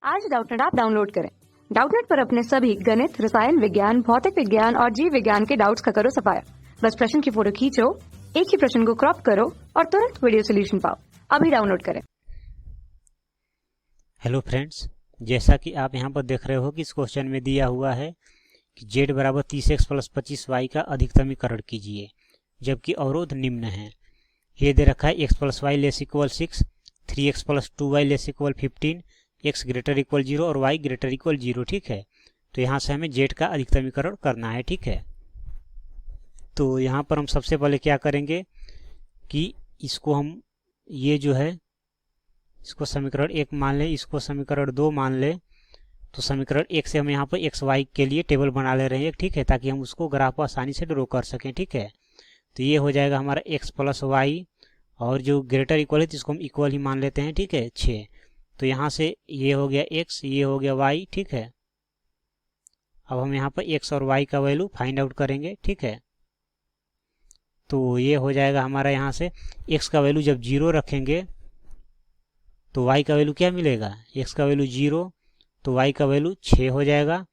आज Doubtnut app download करें। Doubtnut पर अपने सभी गणित, रसायन विज्ञान, भौतिक विज्ञान और जीव विज्ञान के डाउट्स का करो सफाया। बस प्रश्न की फोटो खींचो, एक ही प्रश्न को क्रॉप करो और तुरंत वीडियो सोल्यूशन पाओ। अभी डाउनलोड करें। हेलो फ्रेंड्स, जैसा कि आप यहाँ पर देख रहे हो कि इस क्वेश्चन में दिया हुआ है कि z बराबर 30x प्लस 25y का अधिकतमीकरण कीजिए, जबकि अवरोध निम्न है। ये दे रखा है x plus y less equal 6, 3x plus 2y less equal 15, x greater equal 0 और y ग्रेटर इक्वल 0। ठीक है, तो यहाँ से हमें z का अधिकतमीकरण करना है। ठीक है, तो यहाँ पर हम सबसे पहले क्या करेंगे कि इसको हम ये जो है इसको समीकरण 1 मान लें, इसको समीकरण 2 मान लें। तो समीकरण 1 से हम यहाँ पर एक्स वाई के लिए टेबल बना ले रहे हैं। ठीक है, ताकि हम उसको ग्राफ पर आसानी से ड्रॉ कर सकें। ठीक है, तो ये हो जाएगा हमारा x प्लस वाई, और जो ग्रेटर इक्वल है तो इसको हम इक्वल ही मान लेते हैं। ठीक है, 6। तो यहाँ से ये हो गया x, ये हो गया y। ठीक है, अब हम यहाँ पर x और y का वैल्यू फाइंड आउट करेंगे। ठीक है, तो ये हो जाएगा हमारा यहाँ से x का वैल्यू जब 0 रखेंगे तो y का वैल्यू क्या मिलेगा, x का वैल्यू 0 तो y का वैल्यू 6 हो जाएगा।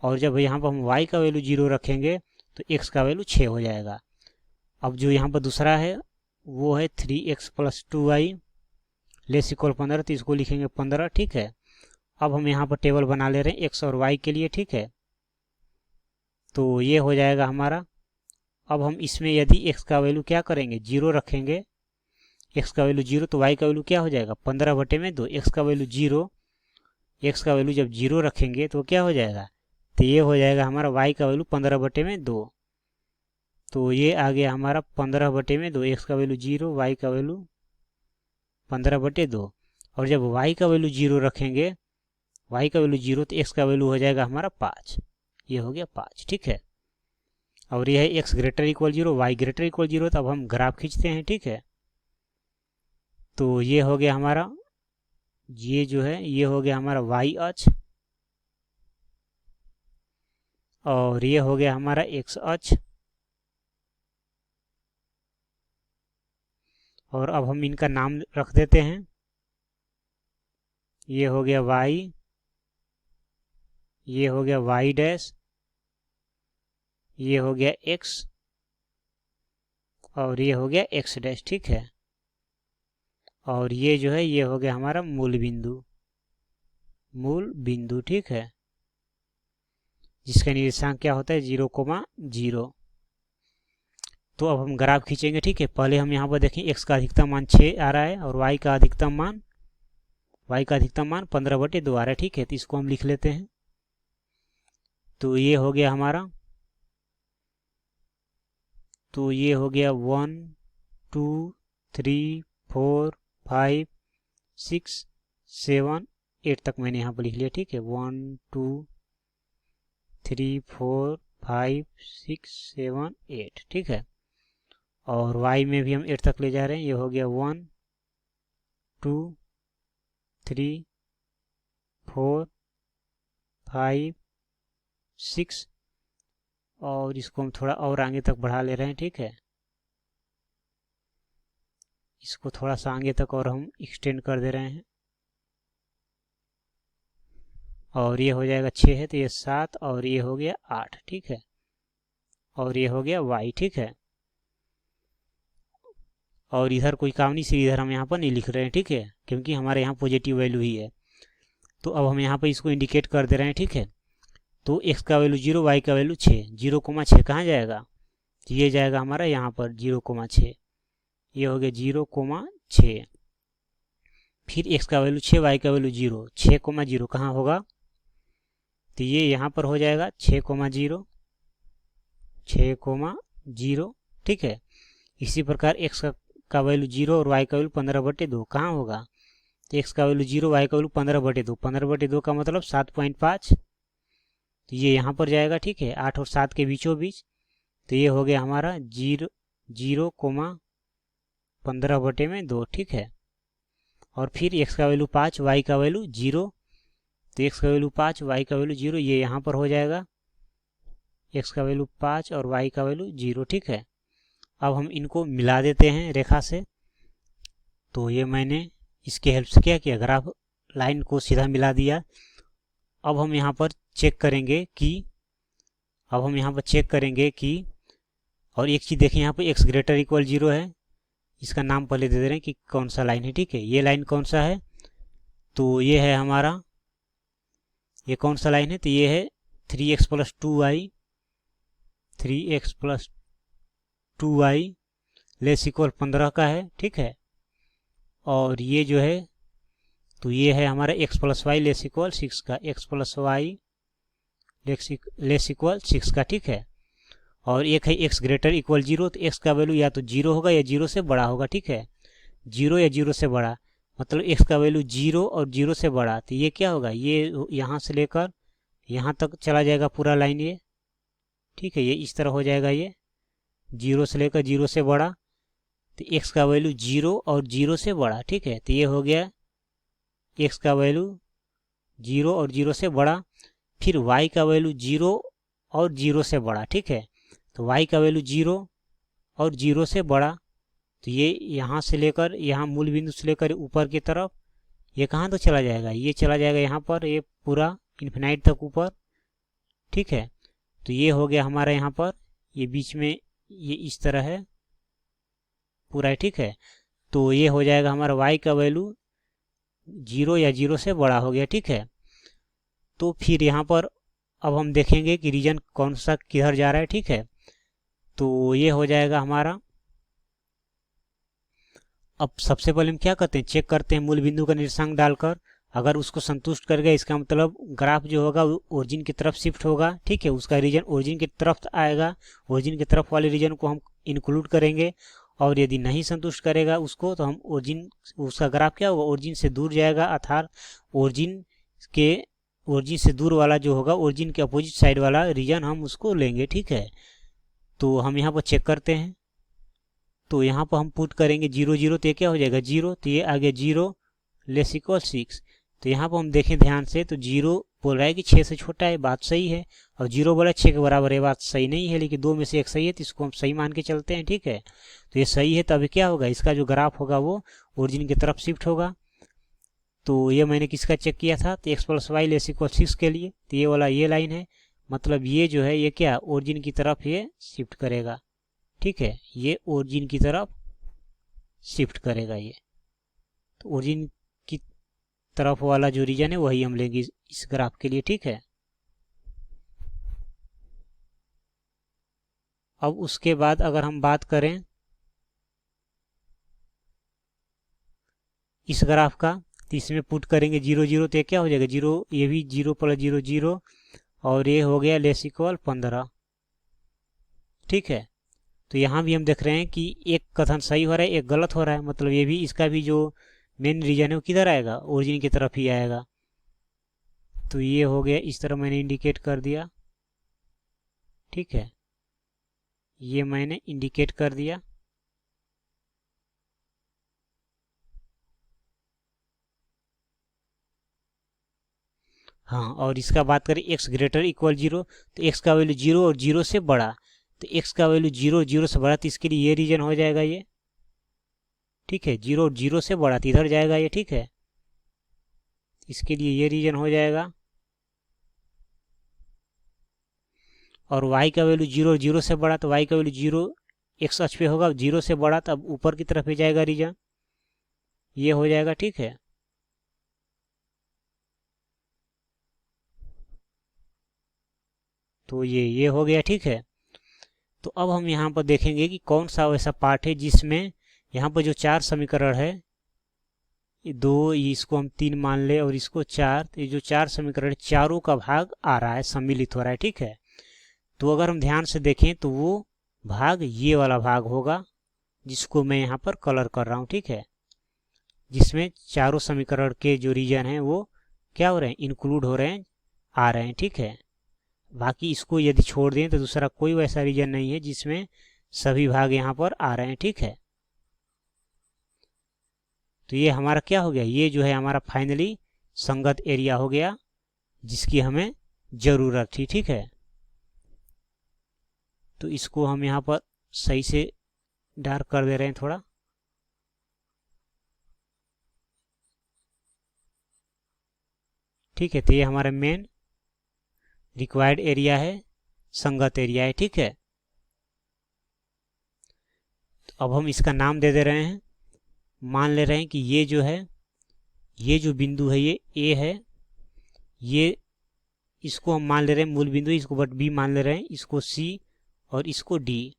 और जब यहाँ पर हम y का वैल्यू 0 रखेंगे तो x का वैल्यू 6 हो जाएगा। अब जो यहाँ पर दूसरा है वो है 3x plus 2y less equal 15, तो इसको लिखेंगे 15। ठीक है, अब हम यहाँ पर टेबल बना ले रहे हैं x और y के लिए। ठीक है, तो ये हो जाएगा हमारा। अब हम इसमें यदि x का वैल्यू क्या करेंगे, 0 रखेंगे, x का वैल्यू 0 तो y का वैल्यू क्या हो जाएगा, 15/2। x का वैल्यू 0, x का वैल्यू जब 0 रखेंगे तो क्या हो जाएगा, तो ये हो जाएगा हमारा y का वैल्यू 15/2। तो ये आ गया हमारा 15/2। x का वैल्यू 0, y का वैल्यू 15/2। और जब y का वैल्यू 0 रखेंगे, y का वैल्यू 0 तो x का वैल्यू हो जाएगा हमारा 5। ये हो गया 5। ठीक है, और ये है x greater equal 0, y greater equal 0। तो अब हम ग्राफ खींचते हैं। ठीक है, तो ये हो गया हमारा, ये जो है ये हो गया हमारा y अक्ष, और ये हो गया हमारा x अक्ष। और अब हम इनका नाम रख देते हैं। ये हो गया y, ये हो गया y डैश, ये हो गया x, और ये हो गया x डैश। ठीक है, और ये जो है ये हो गया हमारा मूल बिंदु, मूल बिंदु। ठीक है, जिसका निर्देशांक क्या होता है 0,0। तो अब हम ग्राफ खींचेंगे। ठीक है, पहले हम यहाँ पर देखें x का अधिकतम मान 6 आ रहा है और y का अधिकतम मान 15/2 आ रहा है। ठीक है, तो इसको हम लिख लेते हैं। तो ये हो गया हमारा, तो ये हो गया 1 2 3 4 5 6 7 8 तक मैंने यहाँ पर लिख लिया। ठीक है, 1 2 3 4 5 6 7 8। ठीक है, और y में भी हम 8 तक ले जा रहे हैं। ये हो गया 1 2 3 4 5 6, और इसको हम थोड़ा और आगे तक बढ़ा ले रहे हैं। ठीक है, इसको थोड़ा सा आगे तक और हम एक्सटेंड कर दे रहे हैं, और ये हो जाएगा 6 है तो ये 7, और ये हो गया 8। ठीक है, और ये हो गया y। ठीक है, और इधर कोई काम नहीं, इधर हम यहाँ पर नहीं लिख रहे हैं। ठीक है, क्योंकि हमारे यहाँ पॉजिटिव वैल्यू ही है। तो अब हम यहाँ पर इसको इंडिकेट कर दे रहे हैं। ठीक है, तो x का वैल्यू 0, y का वैल्यू 6, 0,6 कहाँ जाएगा, तो ये जाएगा हमारा यहाँ पर 0,6। ये हो गया 0,6। फिर x का वैल्यू 6, y का वैल्यू 0, 6,0 कहाँ होगा, तो ये यहाँ पर हो जाएगा 6,0, 6,0। ठीक है, इसी प्रकार x का वैल्यू 0 और y का वैल्यू 15/2 कहाँ होगा, तो x का वैल्यू 0, y का वैल्यू 15/2, 15/2 का मतलब 7.5। तो ये यहाँ पर जाएगा। ठीक है, 8 और 7 के बीचों बीच। तो ये हो गया हमारा 0,15/2। ठीक है, और फिर x का वैल्यू 5, y का वैल्यू 0, तो x का वैल्यू 5, y का वैल्यू 0, ये यहाँ पर हो जाएगा x का वैल्यू 5 और y का वैल्यू 0। ठीक है, अब हम इनको मिला देते हैं रेखा से। तो ये मैंने इसके हेल्प से क्या किया, ग्राफ लाइन को सीधा मिला दिया। अब हम यहाँ पर चेक करेंगे कि और एक चीज़ देखिए, यहाँ पर x ग्रेटर इक्वल 0 है। इसका नाम पहले दे दे रहे हैं कि कौन सा लाइन है। ठीक है, ये लाइन कौन सा है, तो ये है हमारा, ये कौन सा लाइन है, तो ये है 3x + 2y, 3x + 2y less equal 15 का है। ठीक है, और ये जो है, तो ये है हमारा x + y लेस इक्वल 6 का, x + y लेस इक्वल 6 का। ठीक है, और एक है x ग्रेटर इक्वल 0, तो x का वैल्यू या तो 0 होगा या 0 से बड़ा होगा। ठीक है, 0 या 0 से बड़ा, मतलब x का वैल्यू 0 और 0 से बड़ा, तो ये क्या होगा, ये यहाँ से लेकर यहाँ तक चला जाएगा पूरा लाइन ये। ठीक है, ये इस तरह हो जाएगा, ये 0 से लेकर 0 से बड़ा, तो x का वैल्यू 0 और 0 से बड़ा। ठीक है, तो ये हो गया x का वैल्यू 0 और 0 से बड़ा। फिर y का वैल्यू 0 और 0 से बड़ा। ठीक है, तो y का वैल्यू 0 और 0 से बड़ा, तो ये यहाँ से लेकर यहाँ मूल बिंदु से लेकर ऊपर की तरफ ये कहाँ तो चला जाएगा, ये चला जाएगा यहाँ पर, ये पूरा इन्फिनाइट तक ऊपर। ठीक है, तो ये हो गया हमारा यहाँ पर, ये बीच में ये इस तरह है पूरा। ठीक है, तो ये हो जाएगा हमारा y का वैल्यू 0 या 0 से बड़ा हो गया। ठीक है, तो फिर यहाँ पर अब हम देखेंगे कि रीजन कौन सा किधर जा रहा है। ठीक है, तो ये हो जाएगा हमारा, अब सबसे पहले हम क्या करते हैं, चेक करते हैं मूल बिंदु का निर्देशांक डालकर। अगर उसको संतुष्ट कर गया, इसका मतलब ग्राफ जो होगा वो ओरिजिन की तरफ शिफ्ट होगा। ठीक है, उसका रीजन ओरिजिन की तरफ आएगा, ओरिजिन की तरफ वाले रीजन को हम इंक्लूड करेंगे। और यदि नहीं संतुष्ट करेगा उसको, तो हम उसका ग्राफ क्या होगा, ओरिजिन से दूर जाएगा, अर्थात ओरिजिन से दूर वाला जो होगा, ओरिजिन के अपोजिट साइड वाला रीजन हम उसको लेंगे। ठीक है, तो हम यहाँ पर चेक करते हैं, तो यहाँ पर हम पुट करेंगे 0 0, तो ये क्या हो जाएगा 0, तो ये आ गया 0 लेस इक्वल 6। तो यहाँ पर हम देखें ध्यान से, तो 0 बोल रहा है कि 6 से छोटा है, बात सही है, और 0 बोला 6 के बराबर है, बात सही नहीं है, लेकिन 2 में से एक सही है, तो इसको हम सही मान के चलते हैं। ठीक है, तो ये सही है, तब क्या होगा, इसका जो ग्राफ होगा वो ओरिजिन की तरफ शिफ्ट होगा। तो ये मैंने किसका चेक किया था, तो x + y लेस इक्वल 6 के लिए, तो ये वाला ये लाइन है, मतलब ये जो है ये क्या ओरिजिन की तरफ ये शिफ्ट करेगा। ठीक है, ये ओरिजिन की तरफ शिफ्ट करेगा ये, तो ओरिजिन की तरफ वाला जो रीजन है वही हम लेंगे इस ग्राफ के लिए। ठीक है, अब उसके बाद अगर हम बात करें इस ग्राफ का, तो इसमें पुट करेंगे 0 0, तो ये क्या हो जाएगा 0, ये भी 0 + 0 0, और ये हो गया लेस इक्वल 15। ठीक है, तो यहाँ भी हम देख रहे हैं कि एक कथन सही हो रहा है, एक गलत हो रहा है, मतलब ये भी, इसका भी जो मेन रीजन है वो किधर आएगा, ओरिजिन की तरफ ही आएगा। तो ये हो गया, इस तरह मैंने इंडिकेट कर दिया। ठीक है, ये मैंने इंडिकेट कर दिया। हाँ, और इसका बात करें x ग्रेटर इक्वल 0, तो x का वैल्यू 0 और 0 से बड़ा, तो x का वैल्यू 0 0 से बड़ा, तो इसके लिए ये रीजन हो जाएगा ये। ठीक है, 0 और 0 से बड़ा, तो इधर जाएगा ये। ठीक है, इसके लिए ये रीजन हो जाएगा। और y का वैल्यू 0 और 0 से बड़ा, तो y का वैल्यू 0 x अक्ष पे होगा, 0 से बड़ा, तब ऊपर की तरफ ही जाएगा रीजन, ये हो जाएगा। ठीक है, तो ये हो गया। ठीक है, तो अब हम यहाँ पर देखेंगे कि कौन सा वैसा पार्ट है जिसमें यहाँ पर जो 4 समीकरण है, 2, इसको हम 3 मान ले और इसको 4, तो ये जो 4 समीकरण चारों का भाग आ रहा है, सम्मिलित हो रहा है। ठीक है, तो अगर हम ध्यान से देखें तो वो भाग ये वाला भाग होगा, जिसको मैं यहाँ पर कलर कर रहा हूँ। ठीक है, जिसमें चारों समीकरण के जो रीजन हैं वो क्या हो रहे हैं, इंक्लूड हो रहे हैं, आ रहे हैं। ठीक है, बाकी इसको यदि छोड़ दें तो दूसरा कोई वैसा रीजन नहीं है जिसमें सभी भाग यहाँ पर आ रहे हैं। ठीक है, तो ये हमारा क्या हो गया, ये जो है हमारा फाइनली संगत एरिया हो गया जिसकी हमें ज़रूरत थी। ठीक है, तो इसको हम यहाँ पर सही से डार्क कर दे रहे हैं थोड़ा। ठीक है। तो ये हमारा मेन रिक्वायर्ड एरिया है, संगत एरिया है, ठीक है। तो अब हम इसका नाम दे दे रहे हैं। मान ले रहे हैं कि ये जो है, ये जो बिंदु है ये ए है, ये इसको हम मान ले रहे हैं मूल बिंदु, इसको बट बी मान ले रहे हैं, इसको सी और इसको डी।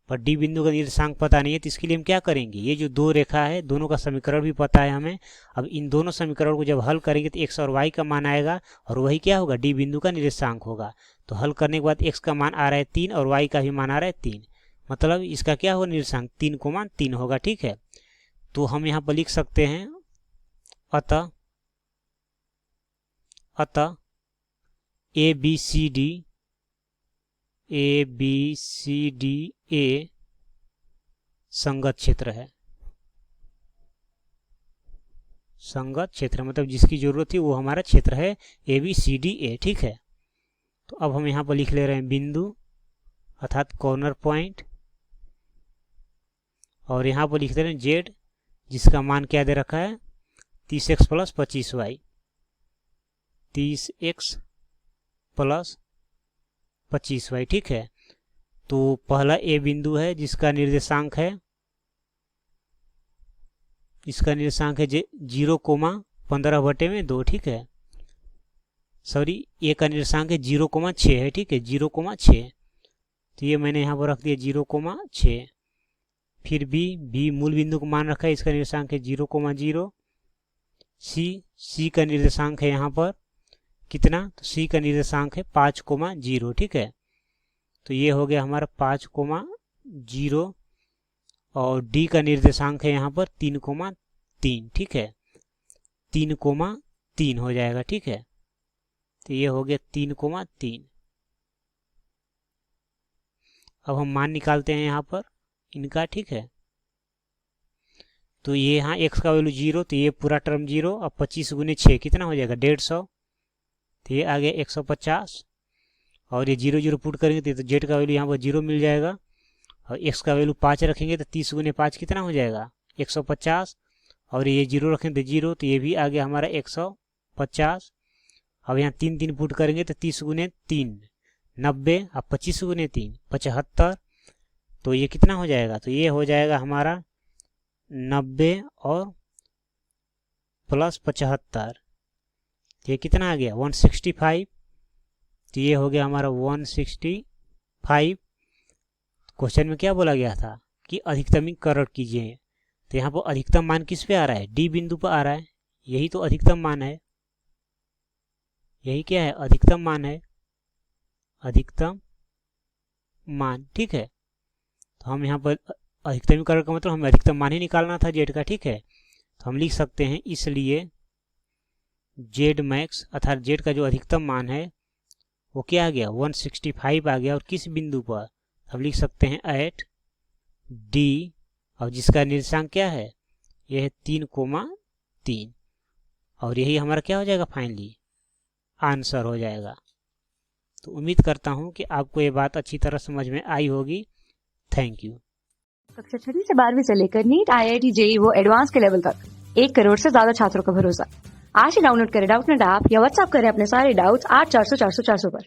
पर डी बिंदु का निर्देशांक पता नहीं है, तो इसके लिए हम क्या करेंगे, ये जो दो रेखा है दोनों का समीकरण भी पता है हमें। अब इन दोनों समीकरण को जब हल करेंगे तो एक्स और वाई का मान आएगा और वही क्या होगा, डी बिंदु का निर्देशांक होगा। तो हल करने के बाद एक्स का मान आ रहा है 3 और वाई का भी मान आ रहा है 3, मतलब इसका क्या होगा, निर्देशांक 3,3 होगा, ठीक है। तो हम यहाँ पर लिख सकते हैं अतः A B C D A संगत क्षेत्र है। संगत क्षेत्र मतलब जिसकी जरूरत थी वो हमारा क्षेत्र है A B C D A, ठीक है। तो अब हम यहाँ पर लिख ले रहे हैं बिंदु अर्थात कॉर्नर पॉइंट, और यहाँ पर लिख दे रहे हैं जेड, जिसका मान क्या दे रखा है 30x + 25y, 30x + 25y, ठीक है। तो पहला ए बिंदु है जिसका निर्देशांक है, इसका निर्देशांक है 0,15/2, ठीक है। सॉरी, ए का निर्देशांक है 0,6 है, ठीक है, 0,6। तो ये मैंने यहाँ पर रख दिया 0,6। फिर बी मूल बिंदु को मान रखा है, इसका निर्देशांक है 0,0। सी का निर्देशांक है यहाँ पर कितना, तो सी का निर्देशांक है 5,0, ठीक है। तो ये हो गया हमारा 5,0 और डी का निर्देशांक है यहाँ पर 3,3, ठीक है, 3,3 हो जाएगा, ठीक है। तो ये हो गया 3,3। अब हम मान निकालते हैं यहाँ पर इनका, ठीक है। तो ये यहाँ x का वैल्यू 0, तो ये पूरा टर्म 0। अब 25 × 6 कितना हो जाएगा, 150। तो ये आ गया 150 और ये 0 0 पुट करेंगे तो जेड का वैल्यू यहाँ पर 0 मिल जाएगा। और x का वैल्यू 5 रखेंगे तो 30 × 5 कितना हो जाएगा, 150। और ये 0 रखेंगे तो 0, तो ये भी आ गया हमारा 150। अब यहाँ 3 3 पुट करेंगे तो 30 × 3 90, अब 25 × 3 75। तो ये कितना हो जाएगा, तो ये हो जाएगा हमारा 90 और प्लस 75, ये कितना आ गया 165। तो ये हो गया हमारा 165। क्वेश्चन में क्या बोला गया था कि अधिकतमीकरण कीजिए, तो यहाँ पर अधिकतम मान किस पे आ रहा है, डी बिंदु पर आ रहा है। यही तो अधिकतम मान है, यही क्या है, अधिकतम मान है, अधिकतम मान, ठीक है। तो हम यहाँ पर अधिकतमीकरण का मतलब हमें अधिकतम मान ही निकालना था जेड का, ठीक है। तो हम लिख सकते हैं इसलिए जेड मैक्स अर्थात जेड का जो अधिकतम मान है वो क्या आ गया, 165 आ गया। और किस बिंदु पर, हम लिख सकते हैं एट डी, और जिसका निर्देशांक क्या है, यह है 3,3। और यही हमारा क्या हो जाएगा, फाइनली आंसर हो जाएगा। तो उम्मीद करता हूँ कि आपको ये बात अच्छी तरह समझ में आई होगी। Thank you. कक्षा 6वीं से 12वीं से लेकर नीट, IIT, JEE वो एडवांस के लेवल तक 1 करोड़ से ज्यादा छात्रों का भरोसा। आज ही डाउनलोड करें डाउटनेट ऐप या व्हाट्सएप करें अपने सारे डाउट्स 8400 400 400 पर।